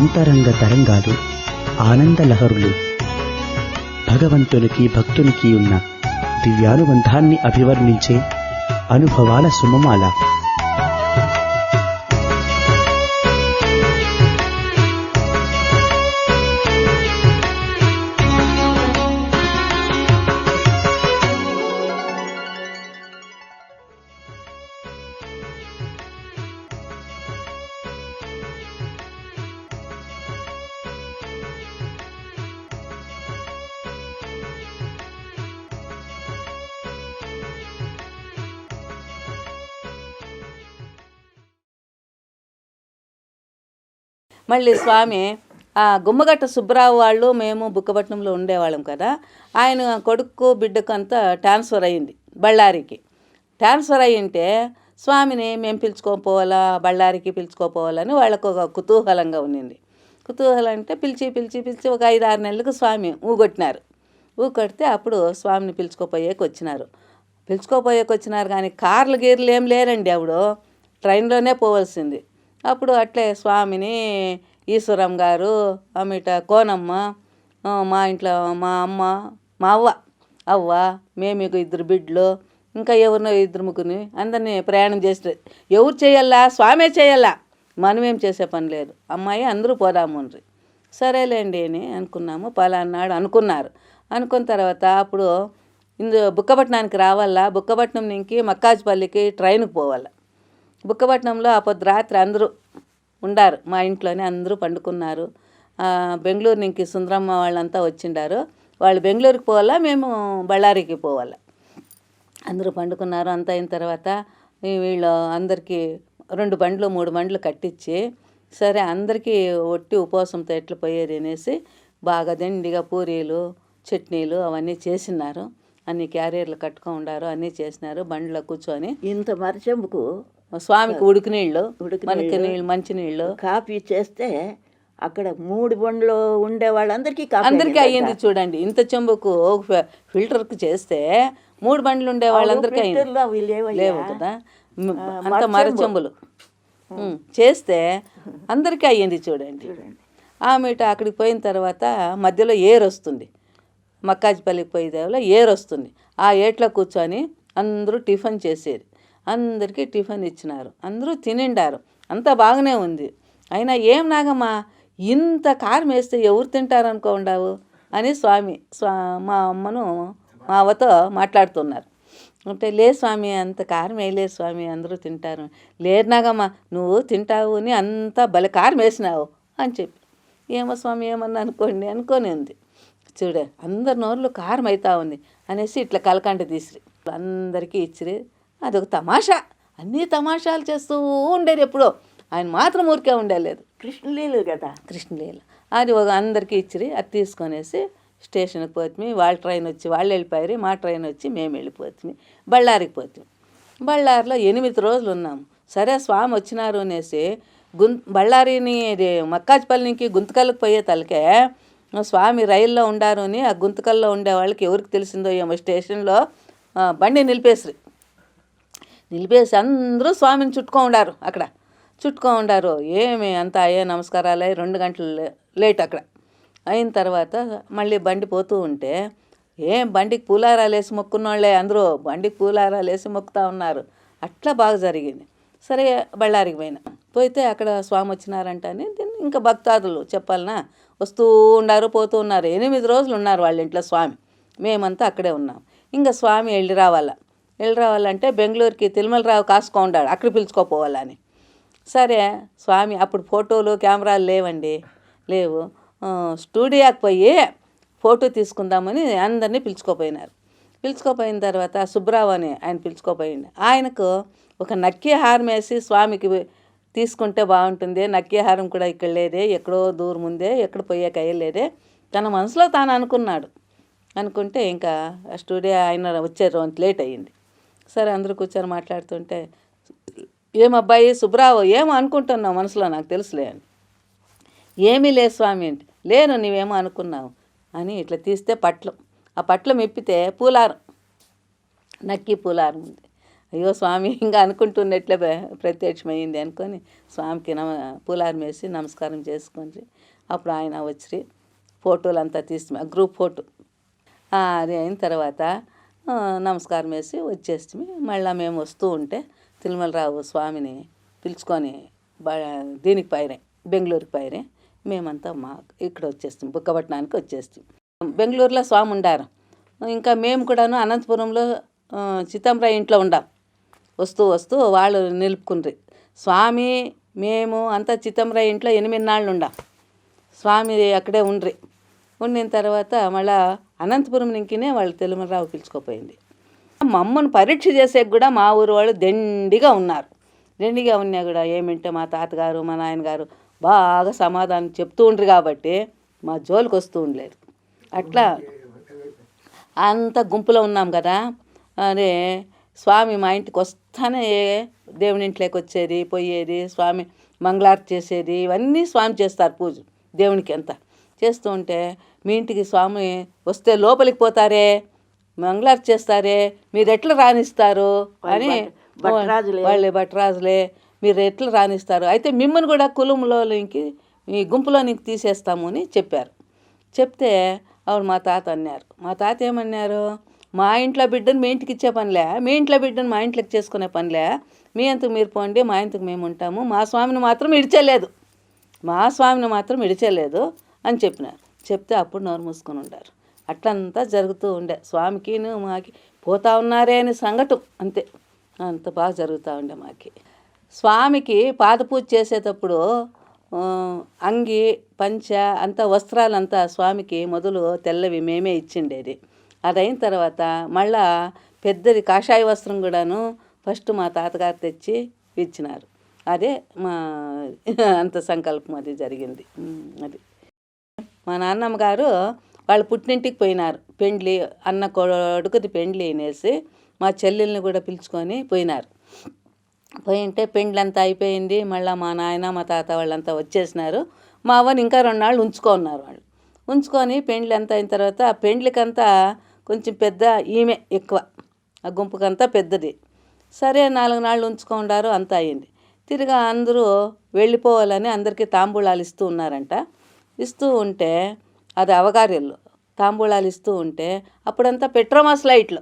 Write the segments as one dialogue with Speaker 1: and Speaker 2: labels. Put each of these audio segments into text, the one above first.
Speaker 1: అంతరంగ తరంగాలు, ఆనంద లహరులు. భగవంతునికి భక్తునికి ఉన్న దివ్యానుబంధాన్ని అభివర్ణించే అనుభవాల సుమమాల.
Speaker 2: మళ్ళీ స్వామి గుమ్మగట్ట సుబ్బరావు వాళ్ళు మేము బుక్కపట్నంలో ఉండేవాళ్ళం కదా. ఆయన కొడుకు బిడ్డకు అంతా ట్రాన్స్ఫర్ అయ్యింది బళ్ళారికి. ట్రాన్స్ఫర్ అయ్యింటే స్వామిని మేము పిలుచుకోపోవాలా, బళ్ళారికి పిలుచుకోపోవాలని వాళ్ళకు ఒక కుతూహలంగా ఉన్నింది. కుతూహలం అంటే పిలిచి ఒక 5-6 నెలలకు స్వామి ఊగొట్టినారు. ఊగొడితే అప్పుడు స్వామిని పిలుచుకోపోయేకి వచ్చినారు కానీ కార్లు గీర్లు ఏం లేరండి. అప్పుడు ట్రైన్లోనే పోవాల్సింది. అప్పుడు అట్లే స్వామిని ఈశ్వరం గారు, అమిట కోనమ్మ, మా ఇంట్లో మా అమ్మ, మా అవ్వ, మేము 2 బిడ్డలు, ఇంకా ఎవరినో 2-3 అందరినీ ప్రయాణం చేసి ఎవరు చేయాలా, స్వామే చేయాలా, మనమేం చేసే పని లేదు. అమ్మాయి అందరూ పోదాముండ్రి. సరేలేండి అని అనుకున్నాము. పలానాడు అనుకున్నారు. అనుకున్న తర్వాత అప్పుడు బుక్కపట్నానికి రావాలా, బుక్కపట్నం నుంచి మక్కాజ్పల్లికి ట్రైన్కి పోవాలా. బుక్కపట్నంలో ఆ పొద్దు రాత్రి అందరూ ఉండారు. మా ఇంట్లోనే అందరూ పండుకున్నారు. బెంగళూరు నుంచి సుందరమ్మ వాళ్ళంతా వచ్చిండారు. వాళ్ళు బెంగళూరుకి పోవాలా, మేము బళ్ళారికి పోవాలా. అందరూ పండుకున్నారు. అంతా అయిన తర్వాత వీళ్ళు అందరికీ 2 బండ్లు 3 బండ్లు కట్టించి, సరే అందరికీ ఒట్టి ఉపవాసంతో ఎట్లా పోయేది అనేసి బాగా దండిగా పూరీలు చట్నీలు అవన్నీ చేసినారు. అన్ని క్యారియర్లు కట్టుకొని ఉండారు. అన్నీ చేసినారు. బండ్లో కూర్చొని
Speaker 3: ఇంత మరచెంబుకు
Speaker 2: స్వామికి ఉడికి నీళ్ళు, మనకి నీళ్ళు, మంచి నీళ్ళు,
Speaker 3: కాఫీ చేస్తే అక్కడ 3 బండ్లు ఉండే వాళ్ళందరికీ
Speaker 2: అందరికీ అయ్యింది. చూడండి, ఇంత చెంబుకు ఫిల్టర్కి చేస్తే 3 బండ్లు ఉండే వాళ్ళందరికీ అయ్యింది. లేవు కదా, అంత మరచెంబులు చేస్తే అందరికీ అయ్యింది. చూడండి, ఆమెట అక్కడికి పోయిన తర్వాత మధ్యలో ఏరు వస్తుంది. మక్కాజ్పల్లికి పోయేదేవలో ఏరు వస్తుంది. ఆ ఏట్లో కూర్చొని అందరూ టిఫిన్ చేసేది. అందరికీ టిఫిన్ ఇచ్చినారు. అందరూ తినిండారు. అంతా బాగానే ఉంది. అయినా ఏం నాగమ్మా ఇంత కారం వేస్తే ఎవరు తింటారు అనుకోండావు అని స్వామి మా అమ్మను మా అవ్వతో మాట్లాడుతున్నారు. అంటే లే స్వామి, అంత కారం వేయలేదు స్వామి, అందరూ తింటారు. లేదు నాగమ్మ, నువ్వు తింటావు అని అంతా భలే కారం వేసినావు అని చెప్పి, ఏమో స్వామి ఏమన్నా అనుకొని ఉంది. చూడే అందరి నోరులో కారం అవుతా ఉంది అనేసి ఇట్లా కలకంట తీసిరి అందరికీ ఇచ్చిరి. అదొక తమాషా. అన్నీ తమాషాలు చేస్తూ ఉండేది. ఎప్పుడో ఆయన మాత్రం ఊరికే ఉండలేదు.
Speaker 3: కృష్ణలీలు కదా,
Speaker 2: కృష్ణలీల. అది ఒక అందరికీ ఇచ్చిరి. అది తీసుకొనేసి స్టేషన్కి పోతుంది. వాళ్ళ ట్రైన్ వచ్చి వాళ్ళు వెళ్ళిపోయారు. మా ట్రైన్ వచ్చి మేము వెళ్ళిపోతుంది. బళ్ళారికి పోతుంది. బళ్ళారిలో 8 రోజులు ఉన్నాము. సరే స్వామి వచ్చినారు అనేసి బళ్ళారిని మక్కాజ్పల్లి నుంచి గుంతకల్కి పోయే తలకే స్వామి రైల్లో ఉండారు అని ఆ గుంతకల్లో ఉండే వాళ్ళకి ఎవరికి తెలిసిందో ఏమో స్టేషన్లో బండి నిలిపేసి అందరూ స్వామిని చుట్టుకొని ఉండారు. ఏమి అంతా అయ్యే నమస్కారాలు 2 గంటలు లేట్ అక్కడ అయిన తర్వాత మళ్ళీ బండి పోతూ ఉంటే బండికి పూలారాలు వేసి మొక్కున్న వాళ్ళే అందరూ బండికి పూలారాలు వేసి మొక్కుతూ ఉన్నారు. అట్లా బాగా జరిగింది. సరే బళ్ళారికి పోయితే అక్కడ స్వామి వచ్చినారంటని ఇంకా భక్తాదులు చెప్పాలనా వస్తూ ఉండారు, పోతూ ఉన్నారు. 8 రోజులు ఉన్నారు వాళ్ళ ఇంట్లో స్వామి. మేమంతా అక్కడే ఉన్నాం. ఇంకా స్వామి వెళ్ళి రావాలంటే బెంగళూరుకి తిరుమలరావు కాసుకోండాడు, అక్కడ పిలుచుకోపోవాలని. సరే స్వామి అప్పుడు ఫోటోలు కెమెరాలు లేవు. స్టూడియోకి పోయి ఫోటో తీసుకుందామని అందరినీ పిలుచుకోపోయిన తర్వాత సుబ్బరావు అని ఆయన పిలుచుకోపోయింది. ఆయనకు ఒక నక్కి హారం వేసి స్వామికి తీసుకుంటే బాగుంటుంది, నక్కి హారం కూడా ఇక్కడ లేదే, ఎక్కడో దూరం ఉందే, ఎక్కడ పోయాక అయ్యలేదే తన మనసులో తాను అనుకుంటే ఇంకా స్టూడియో ఆయన వచ్చారు, అంత లేట్ అయ్యింది. సరే అందరూ కూర్చొని మాట్లాడుతుంటే, ఏమబ్బాయి సుబ్బరావు ఏమో అనుకుంటున్నావు మనసులో, నాకు తెలుసులే అని. ఏమీ లేదు స్వామి అంటే, లేను నీవేమో అనుకున్నావు అని ఇట్లా తీస్తే పట్లం, ఆ పట్లం ఇప్పితే పూలారం, నక్కి పూలారం ఉంది. అయ్యో స్వామి ఇంకా అనుకుంటున్నట్లే ప్రత్యక్షమైంది అనుకొని స్వామికి పూలారం వేసి నమస్కారం చేసుకొని అప్పుడు ఆయన వచ్చి ఫోటోలు అంతా తీసి గ్రూప్ ఫోటో అది అయిన తర్వాత నమస్కారం వేసి వచ్చేసి మళ్ళీ మేము వస్తూ ఉంటే తిరుమలరావు స్వామిని పిలుచుకొని దీనికి పైరే బెంగళూరుకి పైరే మేమంతా ఇక్కడ వచ్చేస్తాం, బుక్కపట్నానికి వచ్చేస్తాం. బెంగళూరులో స్వామి ఉండారు. ఇంకా మేము కూడాను అనంతపురంలో చిదంబరం ఇంట్లో ఉండాం. వస్తూ వస్తూ వాళ్ళు నిలుపుకుండ్రి. స్వామి మేము అంతా చిదంబరం ఇంట్లో 8 నాళ్ళు ఉండాం. స్వామి అక్కడే ఉండ్రి. ఉండిన తర్వాత మళ్ళా అనంతపురం నుంకినే వాళ్ళు తిరుమలరావు పిలుచుకోపోయింది. మమ్మల్ని పరీక్ష చేసేకి కూడా మా ఊరు వాళ్ళు దండిగా ఉన్నారు. దండిగా ఉన్నా కూడా ఏమింటే మా తాతగారు మా నాయనగారు బాగా సమాధానం చెప్తూ ఉండ్రు కాబట్టి మా జోలికి వస్తూ ఉండలేరు. అట్లా అంత గుంపులో ఉన్నాం కదా. అదే స్వామి మా ఇంటికి వస్తానే దేవుని ఇంట్లోకి వచ్చేది పోయేది, స్వామి మంగళారతి చేసేది, ఇవన్నీ స్వామి చేస్తారు పూజ దేవునికి అంతా చేస్తూ ఉంటే మీ ఇంటికి స్వామి వస్తే లోపలికి పోతారే, మంగళారతి చేస్తారే, మీరు ఎట్లా రాణిస్తారు అని వాళ్ళే భట్రాజులే మీరు ఎట్లా రాణిస్తారు, అయితే మిమ్మల్ని కూడా కులంలోనికి మీ గుంపులోనికి తీసేస్తాము అని చెప్పారు. చెప్తే అప్పుడు మా తాత అన్నారు. మా తాత ఏమన్నారు, మా ఇంట్లో బిడ్డను మీ ఇంటికి ఇచ్చే పనిలే, మీ ఇంట్లో బిడ్డను మా ఇంట్లోకి చేసుకునే పనిలే, మీ అంతకు మీరు పోండి, మా ఇంతకు మేము ఉంటాము, మా స్వామిని మాత్రం ఇడిచేలేదు, మా స్వామిని మాత్రం ఇడిచేలేదు అని చెప్పినారు. చెప్తే అప్పుడు నోరు మూసుకొని ఉండారు. అట్లంతా జరుగుతూ ఉండే. స్వామికి మాకి పోతా ఉన్నారే అనే సంఘటన అంతే, అంత బాగా జరుగుతూ ఉండే మాకి. స్వామికి పాదపూజ చేసేటప్పుడు అంగి పంచ అంతా వస్త్రాలంతా స్వామికి మొదలు తెల్లవి మేమే ఇచ్చిండేది. అది అయిన తర్వాత మళ్ళా పెద్దది కాషాయ వస్త్రం కూడాను ఫస్ట్ మా తాతగారు తెచ్చి ఇచ్చినారు. అదే మా అంత సంకల్పం అది జరిగింది. అది మా నాన్నమ్మ గారు వాళ్ళ పుట్టినింటికి పోయినారు. పెండ్లి అన్న కొడుకుది పెండ్లి అనేసి మా చెల్లెల్ని కూడా పిలుచుకొని పోయినారు. పోయింటే పెండ్లంతా అయిపోయింది. మళ్ళీ మా నాయన మా తాత వాళ్ళంతా వచ్చేసినారు. మా అవ్వని ఇంకా 2 నాళ్ళు ఉంచుకున్నారు. వాళ్ళు ఉంచుకొని పెండ్లి అంతా అయిన తర్వాత ఆ పెండ్లికంతా కొంచెం పెద్ద ఈమె ఎక్కువ, ఆ గుంపుకంతా పెద్దది. సరే 4 నాళ్ళు ఉంచుకుంటారు, అంతా అయింది. తిరిగా అందరూ వెళ్ళిపోవాలని అందరికీ తాంబూలాలు ఇస్తూ ఉన్నారంట. ఇస్తూ ఉంటే అది అవగారిల్లు తాంబూలాలు ఇస్తూ ఉంటే అప్పుడంతా పెట్రోమాస్ లైట్లు,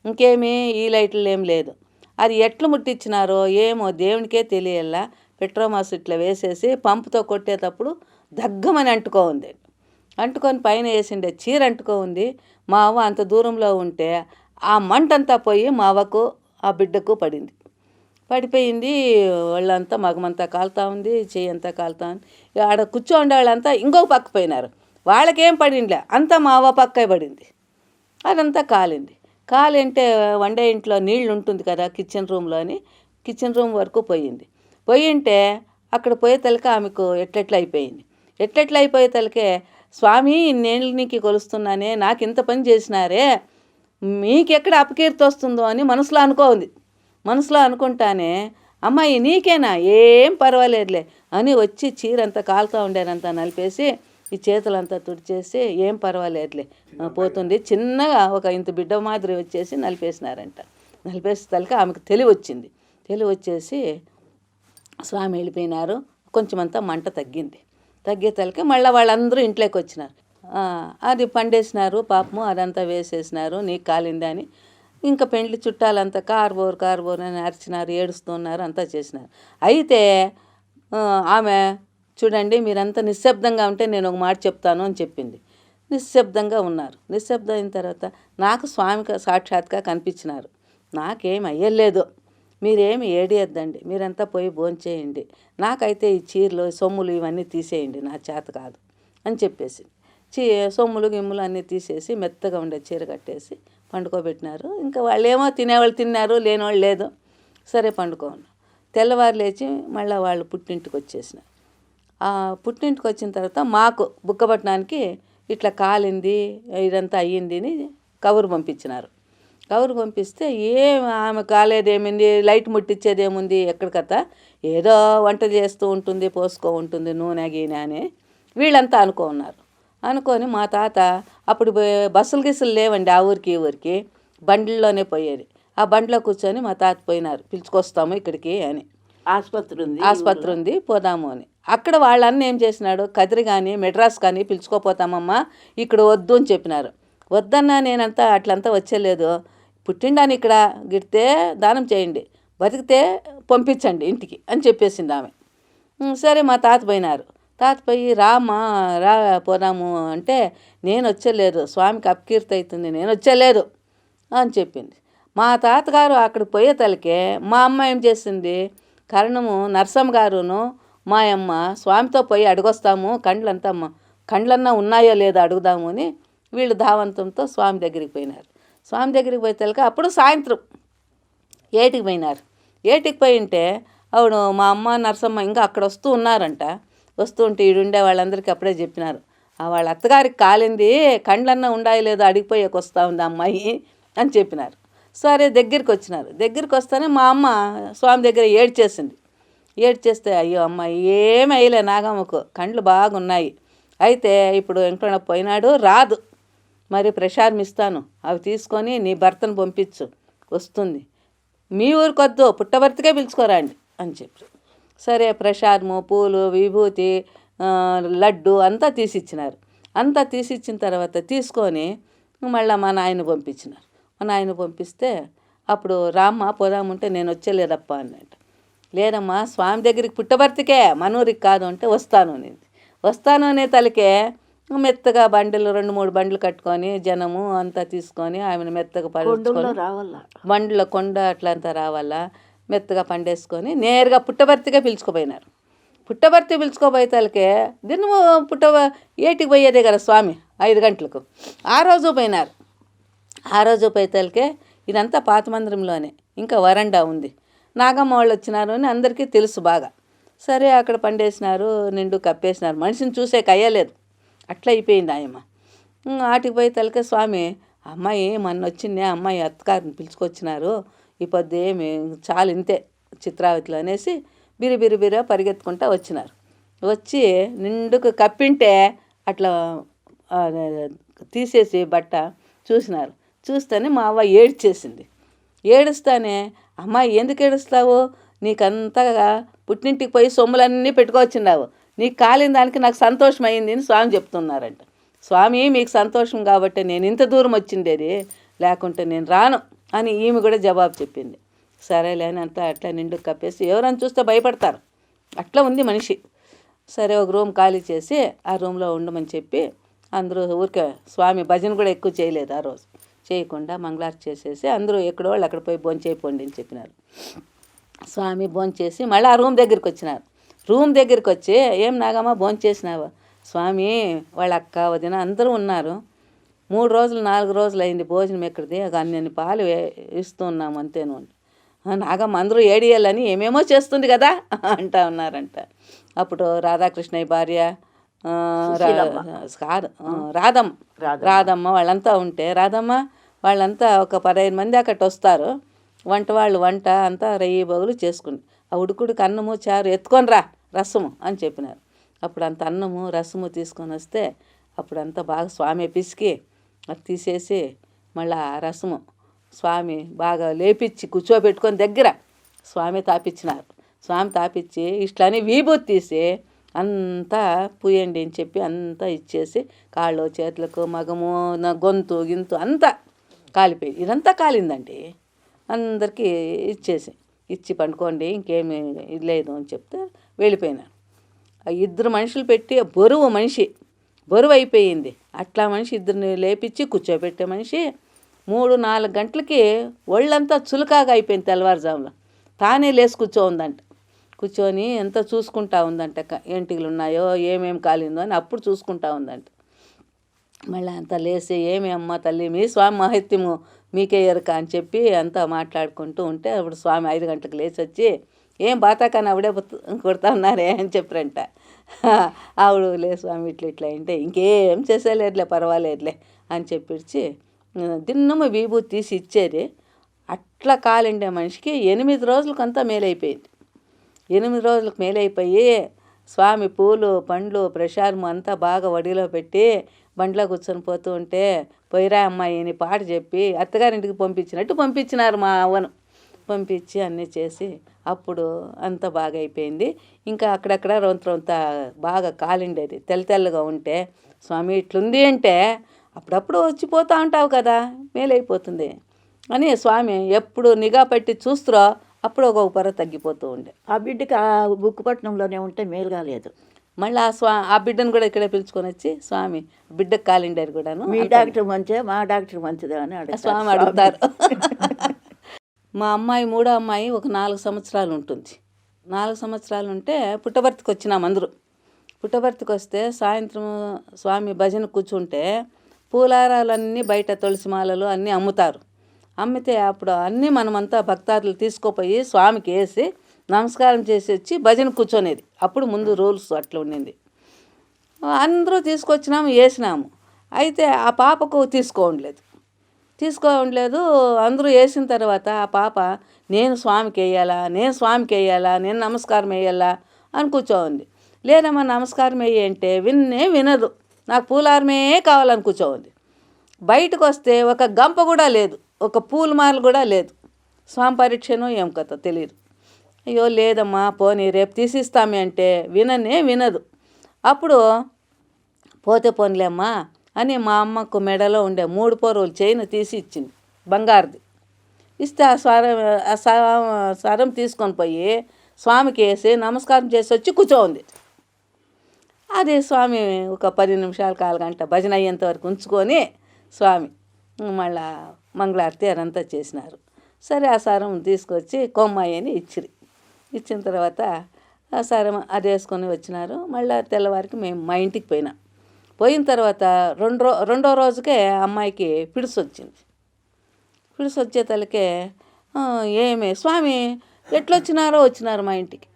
Speaker 2: ఇంకేమీ ఈ లైట్లు ఏం లేదు. అది ఎట్లు ముట్టించినారో ఏమో దేవునికే తెలియల్లా. పెట్రోమాస్ ఇట్లా వేసేసి పంపుతో కొట్టేటప్పుడు దగ్గమని అంటుకో ఉంది. అంటుకొని పైన వేసిండే చీర అంటుకో ఉంది. మా అవ్వ అంత దూరంలో ఉంటే ఆ మంటంతా పోయి మా అవ్వకు ఆ బిడ్డకు పడింది. పడిపోయింది. వాళ్ళంతా మగమంతా కాలుతా ఉంది, చెయ్యి అంతా కాలుతా ఉంది. ఆడ కూర్చోండే వాళ్ళంతా ఇంకొక పక్క పోయినారు. వాళ్ళకేం పడిందిలే, అంతా మా అవ్వ పక్కే పడింది. అదంతా కాలింది. కాలింటే వండే ఇంట్లో నీళ్ళు ఉంటుంది కదా కిచెన్ రూమ్లోని, కిచెన్ రూమ్ వరకు పోయింది. పోయింటే అక్కడ పోయే తలక ఆమెకు ఎట్లెట్లా అయిపోయింది. ఎట్లెట్లా అయిపోయే తలకే స్వామి నేను నీకు కొలుస్తున్నానే, నాకు ఇంత పని చేసినారే, మీకెక్కడ అపకీర్తి వస్తుందో అని మనసులో అనుకోంది. మనసులో అనుకుంటానే అమ్మాయి నీకేనా, ఏం పర్వాలేదులే అని వచ్చి చీరంతా కాలుతూ ఉండేనంతా నలిపేసి ఈ చేతులంతా తుడిచేసి ఏం పర్వాలేదులే పోతుంది, చిన్నగా ఒక ఇంత బిడ్డ మాదిరి వచ్చేసి నలిపేసినారంట. నలిపేసి తలక ఆమెకు తెలివి వచ్చింది. తెలివి వచ్చేసి స్వామి వెళ్ళిపోయినారు. కొంచెం అంతా మంట తగ్గింది. తగ్గే తలకి మళ్ళీ వాళ్ళందరూ ఇంట్లోకి వచ్చినారు. అది పండేసినారు పాపము, అదంతా వేసేసినారు నీకు కాలిందా అని. ఇంకా పెండ్లి చుట్టాలంతా కారుబోరు అని అరిచినారు, ఏడుస్తున్నారు, అంతా చేసినారు. అయితే ఆమె చూడండి మీరంతా నిశ్శబ్దంగా ఉంటే నేను ఒక మాట చెప్తాను అని చెప్పింది. నిశ్శబ్దంగా ఉన్నారు. నిశ్శబ్దం అయిన తర్వాత నాకు స్వామికి సాక్షాత్గా కనిపించినారు. నాకేం అయ్యలేదు, మీరేమి ఏడియద్దండి, మీరంతా పోయి భోంచేయండి, నాకైతే ఈ చీరలు సొమ్ములు ఇవన్నీ తీసేయండి, నా చేత కాదు అని చెప్పేసి సొమ్ములు గిమ్ములు అన్నీ తీసేసి మెత్తగా ఉండే చీర కట్టేసి పండుకోబెట్టినారు. ఇంకా వాళ్ళు ఏమో తినేవాళ్ళు తిన్నారు, లేనివాళ్ళు లేదు. సరే పండుకోను. తెల్లవారు లేచి మళ్ళీ వాళ్ళు పుట్టింటికి వచ్చేసినారు. పుట్టింటికి వచ్చిన తర్వాత మాకు బుక్కపట్నానికి ఇట్లా కాలింది ఇదంతా అయ్యింది అని కబురు పంపించినారు. కబురు పంపిస్తే ఆమె కాలేదేమింది, లైట్ ముట్టించేది ఏముంది, ఎక్కడ కథ, ఏదో వంట చేస్తూ ఉంటుంది, పోసుకో ఉంటుంది నూనె గీనె అని వీళ్ళంతా అనుకున్నారు. అనుకొని మా తాత అప్పుడు బస్సులు గిస్సులు లేవండి ఆ ఊరికి ఈ ఊరికి, బండిల్లోనే పోయేది. ఆ బండిలో కూర్చొని మా తాత పోయినారు, పిలుచుకొస్తాము ఇక్కడికి అని. ఆసుపత్రి ఉంది పోదాము అని. అక్కడ వాళ్ళన్న ఏం చేసినాడు, కదిరి కానీ మెడ్రాస్ కానీ పిలుచుకోపోతామమ్మా, ఇక్కడ వద్దు అని చెప్పినారు. వద్దన్నా నేనంతా అట్లంతా వచ్చేలేదు, పుట్టిండాని ఇక్కడ గిడితే దానం చేయండి, బతికితే పంపించండి ఇంటికి అని చెప్పేసింది ఆమె. సరే మా తాత పోయినారు. తాత పోయి రామ్మా రా పోదాము అంటే నేను వచ్చేలేదు, స్వామికి అపకీర్తి అవుతుంది, నేను వచ్చేలేదు అని చెప్పింది. మా తాతగారు అక్కడికి పోయే తలకే మా అమ్మ ఏం చేసింది, కరణము నరసమ్మ గారును మా అమ్మ స్వామితో పోయి అడుగొస్తాము, కండ్లన్నా ఉన్నాయో లేదో అడుగుదాము అని వీళ్ళు ధావంతంతో స్వామి దగ్గరికి పోయినారు. స్వామి దగ్గరికి పోయే తలక అప్పుడు సాయంత్రం 8కి పోయినారు. 8కి పోయి ఉంటే ఆవిడ మా అమ్మ నరసమ్మ ఇంకా అక్కడ వస్తూ ఉన్నారంట. వస్తూ ఉంటే ఈడుండే వాళ్ళందరికీ అప్పుడే చెప్పినారు, వాళ్ళ అత్తగారికి కాలింది, కండ్లన్నా ఉండాయి లేదో అడిగిపోయాక వస్తూ ఉంది అమ్మాయి అని చెప్పినారు. సరే దగ్గరికి వచ్చినారు. దగ్గరికి వస్తేనే మా అమ్మ స్వామి దగ్గర ఏడ్చేసింది. ఏడ్చేస్తే అయ్యో అమ్మ ఏమి అయ్యలే, నాగమ్మకు కండ్లు బాగున్నాయి, అయితే ఇప్పుడు ఎక్కడైనా పోయినాడు రాదు, మరి ప్రసాదం ఇస్తాను, అవి తీసుకొని నీ భర్తను పంపించు, వస్తుంది, మీ ఊరికొద్దు పుట్టభర్తికే పిలుచుకోరండి అని చెప్పి. సరే ప్రసాదము పూలు విభూతి లడ్డు అంతా తీసిచ్చినారు. అంతా తీసిచ్చిన తర్వాత తీసుకొని మళ్ళీ మా నాయన పంపించినారు. మా నాయన పంపిస్తే అప్పుడు రామ్మ పోదాముంటే నేను వచ్చేలేదప్ప అన్నట్టు. లేదమ్మా స్వామి దగ్గరికి పుట్టభర్తికే, మనూరికి కాదు అంటే వస్తాను అనే తలకే మెత్తగా బండిలు 2-3 బండ్లు కట్టుకొని జనము అంతా తీసుకొని ఆమెను మెత్తగా పడుచుకొని బండ్ల కొండ అట్లంతా రావాలా, మెత్తగా పండేసుకొని నేరుగా పుట్టభర్తిగా పిలుచుకుపోయినారు. పుట్టభర్తి పిలుచుకోపోయే తలకే దినము 8కి పోయేదే కదా స్వామి 5 గంటలకు. ఆ రోజు పోయినారు. ఆ రోజు పోయే తలకే ఇదంతా పాత మందిరంలోనే, ఇంకా వరండా ఉంది. నాగమ్మ వాళ్ళు వచ్చినారు అని అందరికీ తెలుసు బాగా. సరే అక్కడ పండేసినారు, నిండు కప్పేసినారు, మనిషిని చూసే కయ్యలేదు, అట్లా అయిపోయింది ఆయమ్మ. ఆటికి పోయి తలకే స్వామి అమ్మాయి మొన్న వచ్చిందే, అమ్మాయి అత్తగారిని పిలుచుకొచ్చినారు, ఈ పొద్దు ఏమి చాలు ఇంతే చిత్రావతిలో అనేసి బిరిబిరిబిర పరిగెత్తుకుంటా వచ్చినారు. వచ్చి నిండుకు కప్పింటే అట్లా తీసేసి బట్ట చూసినారు. చూస్తేనే మా అవ్వ ఏడ్చేసింది. ఏడుస్తానే అమ్మాయి ఎందుకు ఏడుస్తావు, నీకంతగా పుట్టింటికి పోయి సొమ్ములన్నీ పెట్టుకొచ్చినావు, నీకు కాలిన దానికి నాకు సంతోషం అయింది అని స్వామి చెప్తున్నారంట. స్వామి మీకు సంతోషం కాబట్టి నేను ఇంత దూరం వచ్చిండేది, లేకుంటే నేను రాను అని ఈమె కూడా జవాబు చెప్పింది. సరేలే అని అంతా అట్లా నిండు కప్పేసి ఎవరైనా చూస్తే భయపడతారు, అట్లా ఉంది మనిషి. సరే ఒక రూమ్ ఖాళీ చేసి ఆ రూమ్లో ఉండమని చెప్పి అందరూ ఊరికే స్వామి భజన కూడా ఎక్కువ చేయలేదు ఆ రోజు, చేయకుండా మంగళారతి చేసేసి అందరూ ఎక్కడో వాళ్ళు అక్కడ పోయి భోంచేయిపోండి అని చెప్పినారు. స్వామి భోంచేసి మళ్ళీ ఆ రూమ్ దగ్గరికి వచ్చినారు. రూమ్ దగ్గరికి వచ్చి ఏం నాగమ్మ భోంచేసినావా, స్వామి వాళ్ళ అక్క వదిన అందరూ ఉన్నారు, 3 రోజులు 4 రోజులు అయింది భోజనం ఎక్కడిది, అన్ని పాలు ఇస్తూ ఉన్నాము అంతేను. నాగమ్మ అందరూ ఏడియాలని ఏమేమో చేస్తుంది కదా అంటా ఉన్నారంట. అప్పుడు రాధాకృష్ణయ్య భార్య రాధమ్మ వాళ్ళంతా ఉంటే, రాధమ్మ వాళ్ళంతా ఒక 15 మంది అక్కడికి వస్తారు, వంట అంతా రెయ్యి బగులు చేసుకుని ఆ ఉడుకుడికి అన్నము చారు ఎత్తుకొని రా రసము అని చెప్పినారు. అప్పుడు అంత అన్నము రసము తీసుకొని వస్తే అప్పుడంతా బాగా స్వామి పిసికి అది తీసేసి మళ్ళీ ఆ రసము స్వామి బాగా లేపించి కూర్చోబెట్టుకొని దగ్గర స్వామి తాపించినారు. స్వామి తాపించి ఇట్లని విభూతి తీసి అంతా పూయండి అని చెప్పి అంతా ఇచ్చేసి కాళ్ళు చేతులకు మగము గొంతు గింతు అంతా కాలిపోయి ఇదంతా కాలిందండి. అందరికీ ఇచ్చి పండుకోండి ఇంకేమి ఇది లేదు అని చెప్తే వెళ్ళిపోయినారు. 2 మనుషులు పెట్టి బరువు అయిపోయింది. అట్లా మనిషి 2 లేపించి కూర్చోబెట్టే మనిషి 3-4 గంటలకి ఒళ్ళంతా చులకాగా అయిపోయింది. తెల్లవారుజాములో తానే లేచి కూర్చొని ఎంత చూసుకుంటా ఉందంట, ఏంటిలు ఉన్నాయో ఏమేమి కాలిందో అని అప్పుడు చూసుకుంటా ఉందంట. మళ్ళీ అంతా లేచి ఏమి అమ్మ తల్లి మీ స్వామి మహత్యము మీకే ఎరక అని చెప్పి అంతా మాట్లాడుకుంటూ ఉంటే అప్పుడు స్వామి 5 గంటలకు లేచి వచ్చి ఏం బాతాకాని ఆవిడే కొడతా ఉన్నారే అని చెప్పారంట. ఆవిడ లే స్వామి ఇట్లా అంటే ఇంకేం చేసేలేదులే పర్వాలేదులే అని చెప్పిచ్చి దిన్నము విభూతి తీసి ఇచ్చేది. అట్లా కాలిండే మనిషికి 8 రోజులకంతా మేలైపోయింది. 8 రోజులకు మేలైపోయి స్వామి పూలు పండ్లు ప్రసాదము అంతా బాగా వడిలో పెట్టి బండిలో కూర్చొని పోతూ ఉంటే పోయిరా అమ్మాయి నీ పాట చెప్పి అత్తగారింటికి పంపించినట్టు పంపించినారు మా అవ్వను. పంపించి అన్నీ చేసి అప్పుడు అంత బాగా అయిపోయింది. ఇంకా అక్కడక్కడ రొంత బాగా కాలిండేది, తెల్లగా ఉంటే స్వామి ఇట్లుంది అంటే అప్పుడప్పుడు వచ్చిపోతూ ఉంటావు కదా, మేలైపోతుంది అని స్వామి ఎప్పుడు నిఘా పెట్టి చూస్తురో అప్పుడు ఒక పొర తగ్గిపోతూ ఉండే.
Speaker 3: ఆ బిడ్డకి ఆ బుక్కపట్నంలోనే ఉంటే మేలు కాలేదు.
Speaker 2: మళ్ళీ ఆ బిడ్డను కూడా ఇక్కడే పిలుచుకొని వచ్చి స్వామి బిడ్డకు కాలిండారు కూడాను.
Speaker 3: మీ డాక్టర్ మంచిదా మా డాక్టర్ మంచిదా అని
Speaker 2: స్వామి అడుగుతారు. మా అమ్మాయి మూడో అమ్మాయి ఒక 4 సంవత్సరాలు ఉంటుంది. 4 సంవత్సరాలు ఉంటే పుట్టబర్తికి వచ్చినాం అందరూ. పుట్టబర్తికి వస్తే సాయంత్రం స్వామి భజన కూర్చుంటే పూలారాలన్నీ బయట తులసి మాలలు అన్నీ అమ్ముతారు. అమ్మితే అప్పుడు అన్నీ మనమంతా భక్తాదులు తీసుకుపోయి స్వామికి వేసి నమస్కారం చేసి వచ్చి భజన కూర్చొనేది. అప్పుడు ముందు రూల్స్ అట్లా ఉండింది. అందరూ తీసుకొచ్చినాము, వేసినాము. అయితే ఆ పాపకు తీసుకోవట్లేదు. అందరూ వేసిన తర్వాత ఆ పాప నేను స్వామికి వేయాలా, నేను నమస్కారం వేయాలా అని కూర్చోంది. లేదమ్మా నమస్కారం వేయి అంటే వినదు. నాకు పూలారమే కావాలని కూర్చోంది. బయటకు వస్తే ఒక గంప కూడా లేదు, ఒక పూల మాల కూడా లేదు. స్వామి పరీక్షనో ఏం కథ తెలియదు. అయ్యో లేదమ్మా పోనీ రేపు తీసిస్తామే అంటే వినదు. అప్పుడు పోతే పోన్లేమ్మా అని మా అమ్మకు మెడలో ఉండే 3 పొరలు చైన్ తీసి ఇచ్చింది, బంగారుది. ఇస్తే ఆ సరం తీసుకొని పోయి స్వామికి వేసి నమస్కారం చేసి వచ్చి కూర్చోంది. అది స్వామి ఒక 10 నిమిషాలు 1/4 గంట భజన అయ్యేంత వరకు ఉంచుకొని స్వామి మళ్ళా మంగళారతి అదంతా చేసినారు. సరే ఆ సరం తీసుకొచ్చి కొమ్మాయి అని ఇచ్చిన తర్వాత ఆ సరం అది వేసుకొని వచ్చినారు. మళ్ళీ తెల్లవారికి మేము మా ఇంటికి పోయిన తర్వాత రెండో రోజుకే అమ్మాయికి పిడుసు వచ్చింది. పిడుసు వచ్చే తలకే ఏమి స్వామి వచ్చినారు మా ఇంటికి.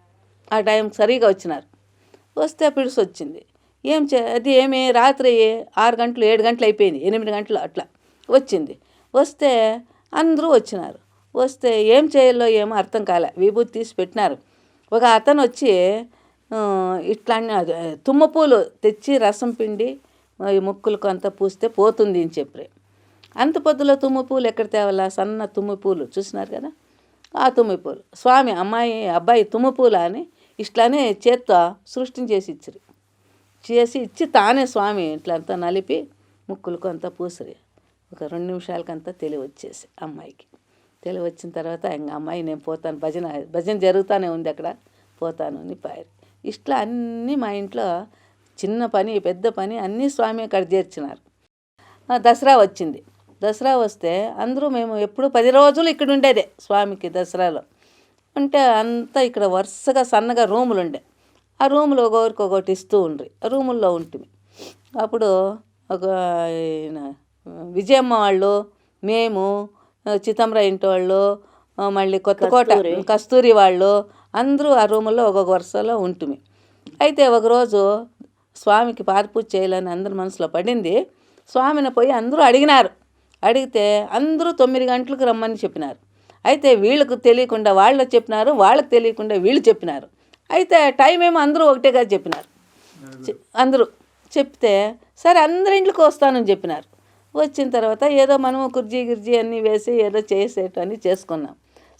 Speaker 2: ఆ టైం సరిగా వచ్చినారు. వస్తే పిడుసు వచ్చింది. అది ఏమి రాత్రి 6 గంటలు 7 గంటలు అయిపోయింది, 8 గంటలు అట్లా వచ్చింది. వస్తే అందరూ వచ్చినారు. వస్తే ఏం చేయాలో ఏమో అర్థం కాలే. విభూతి తీసి పెట్టినారు. ఒక అతను వచ్చి ఇట్లా తుమ్మపూలు తెచ్చి రసం పిండి ఈ ముక్కులకు అంతా పూస్తే పోతుంది అని చెప్పి. అంత పొద్దులో తుమ్మపూలు ఎక్కడ తేవాలా? సన్న తుమ్మపూలు చూసినారు కదా, ఆ తుమ్మపూలు స్వామి అబ్బాయి తుమ్మపూల అని ఇట్లానే చేత్తో సృష్టించేసి ఇచ్చి తానే స్వామి ఇట్లంతా నలిపి ముక్కులకు అంతా పూసిరి. ఒక 2 నిమిషాలకంతా వచ్చేసి అమ్మాయికి వచ్చిన తర్వాత ఇంకా అమ్మాయి నేను పోతాను, భజన జరుగుతూనే ఉంది అక్కడ, పోతాను అని పారి. ఇట్లా అన్నీ మా ఇంట్లో చిన్న పని పెద్ద పని అన్నీ స్వామి అక్కడ చేర్చినారు. దసరా వచ్చింది. దసరా వస్తే అందరూ మేము ఎప్పుడు 10 రోజులు ఇక్కడ ఉండేదే స్వామికి దసరాలో. అంటే అంతా ఇక్కడ వరుసగా సన్నగా రూములు ఉండే. ఆ రూములు ఒకరికి ఇస్తూ ఉండ్రి. రూముల్లో ఉంటుంది. అప్పుడు ఒక విజయమ్మ వాళ్ళు, మేము, చితంబర ఇంటి వాళ్ళు, మళ్ళీ కొత్తకోట కస్తూరి వాళ్ళు అందరూ ఆ రూముల్లో ఒక్కొక్క వరుసలో ఉంటుంది. అయితే ఒకరోజు స్వామికి పాదపూజ చేయాలని అందరి మనసులో పడింది. స్వామిని పోయి అందరూ అడిగితే అందరూ 9 గంటలకు రమ్మని చెప్పినారు. అయితే వీళ్ళకు తెలియకుండా వాళ్ళు చెప్పినారు, వాళ్ళకి తెలియకుండా వీళ్ళు చెప్పినారు. అయితే టైం ఏమో అందరూ ఒకటేగా చెప్పినారు. అందరూ చెప్తే సరే అందరి ఇంట్లోకి వస్తానని చెప్పినారు. వచ్చిన తర్వాత ఏదో మనము కుర్జీ అన్నీ వేసి ఏదో చేసేటని చేసుకున్నాం.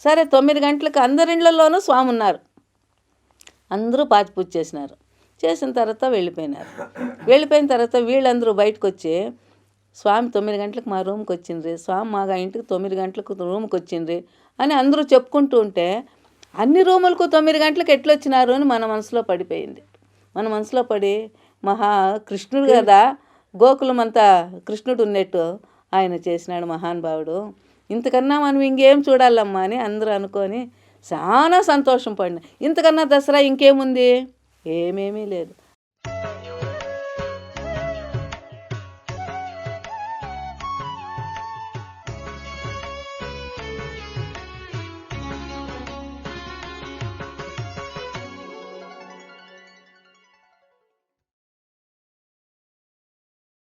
Speaker 2: సరే 9 గంటలకు అందరి ఇళ్లలోనూ స్వామి ఉన్నారు. అందరూ పాదపూజ చేసిన తర్వాత వెళ్ళిపోయిన తర్వాత వీళ్ళందరూ బయటకు వచ్చి స్వామి 9 గంటలకు మా రూమ్కి వచ్చిండ్రి, స్వామి మా ఇంటికి 9 గంటలకు రూమ్కి వచ్చిండ్రి అని అందరూ చెప్పుకుంటూ ఉంటే అన్ని రూములకు 9 గంటలకు ఎట్లొచ్చినారు అని మన మనసులో పడిపోయింది. మన మనసులో పడి కృష్ణుడు కదా, గోకులం అంతా కృష్ణుడు ఉన్నట్టు ఆయన చేసినాడు మహానుభావుడు, ఇంతకన్నా మనం ఇంకేం చూడాలమ్మా అని అందరూ అనుకొని చాలా సంతోషం పడిన. ఇంతకన్నా దసరా ఇంకేముంది? ఏమేమీ లేదు.